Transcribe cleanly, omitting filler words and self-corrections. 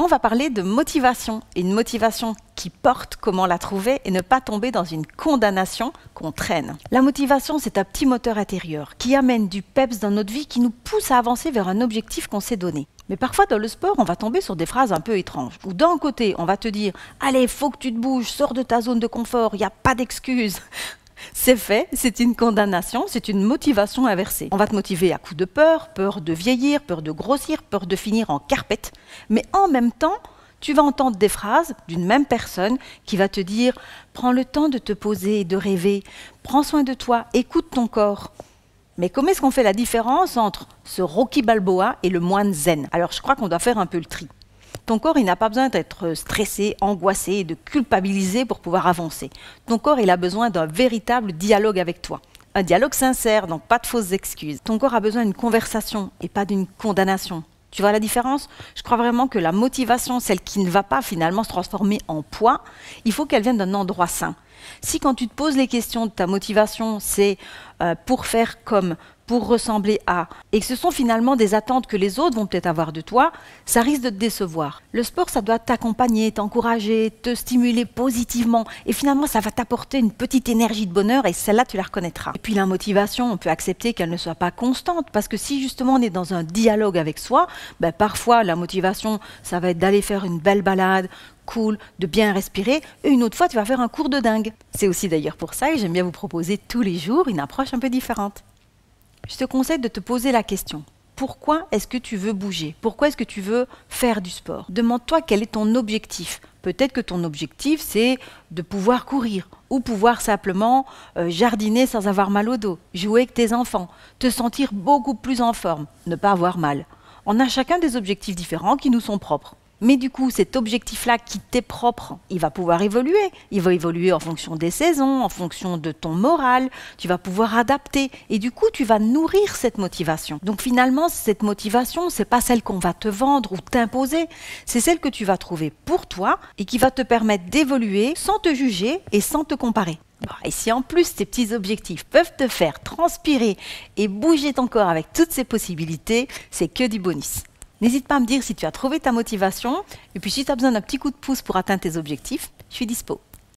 On va parler de motivation, une motivation qui porte, comment la trouver et ne pas tomber dans une condamnation qu'on traîne. La motivation, c'est un petit moteur intérieur qui amène du peps dans notre vie, qui nous pousse à avancer vers un objectif qu'on s'est donné. Mais parfois dans le sport, on va tomber sur des phrases un peu étranges. Où d'un côté, on va te dire « Allez, faut que tu te bouges, sors de ta zone de confort, il n'y a pas d'excuses ». C'est fait, c'est une condamnation, c'est une motivation inversée. On va te motiver à coup de peur, peur de vieillir, peur de grossir, peur de finir en carpette. Mais en même temps, tu vas entendre des phrases d'une même personne qui va te dire « Prends le temps de te poser et de rêver, prends soin de toi, écoute ton corps ». Mais comment est-ce qu'on fait la différence entre ce Rocky Balboa et le moine zen? Alors je crois qu'on doit faire un peu le tri. Ton corps, il n'a pas besoin d'être stressé, angoissé et de culpabiliser pour pouvoir avancer. Ton corps, il a besoin d'un véritable dialogue avec toi. Un dialogue sincère, donc pas de fausses excuses. Ton corps a besoin d'une conversation et pas d'une condamnation. Tu vois la différence? Je crois vraiment que la motivation, celle qui ne va pas finalement se transformer en poids, il faut qu'elle vienne d'un endroit sain. Si quand tu te poses les questions de ta motivation, c'est pour faire comme, pour ressembler à, et que ce sont finalement des attentes que les autres vont peut-être avoir de toi, ça risque de te décevoir. Le sport, ça doit t'accompagner, t'encourager, te stimuler positivement, et finalement, ça va t'apporter une petite énergie de bonheur, et celle-là, tu la reconnaîtras. Et puis la motivation, on peut accepter qu'elle ne soit pas constante, parce que si justement on est dans un dialogue avec soi, ben, parfois la motivation, ça va être d'aller faire une belle balade, cool, de bien respirer, et une autre fois, tu vas faire un cours de dingue. C'est aussi d'ailleurs pour ça que j'aime bien vous proposer tous les jours une approche un peu différente. Je te conseille de te poser la question. Pourquoi est-ce que tu veux bouger? Pourquoi est-ce que tu veux faire du sport? Demande-toi quel est ton objectif. Peut-être que ton objectif, c'est de pouvoir courir ou pouvoir simplement jardiner sans avoir mal au dos, jouer avec tes enfants, te sentir beaucoup plus en forme, ne pas avoir mal. On a chacun des objectifs différents qui nous sont propres. Mais du coup, cet objectif-là qui t'est propre, il va pouvoir évoluer. Il va évoluer en fonction des saisons, en fonction de ton moral. Tu vas pouvoir adapter. Et du coup, tu vas nourrir cette motivation. Donc finalement, cette motivation, c'est pas celle qu'on va te vendre ou t'imposer. C'est celle que tu vas trouver pour toi et qui va te permettre d'évoluer sans te juger et sans te comparer. Et si en plus tes petits objectifs peuvent te faire transpirer et bouger ton corps avec toutes ces possibilités, c'est que du bonus. N'hésite pas à me dire si tu as trouvé ta motivation et puis si tu as besoin d'un petit coup de pouce pour atteindre tes objectifs, je suis dispo.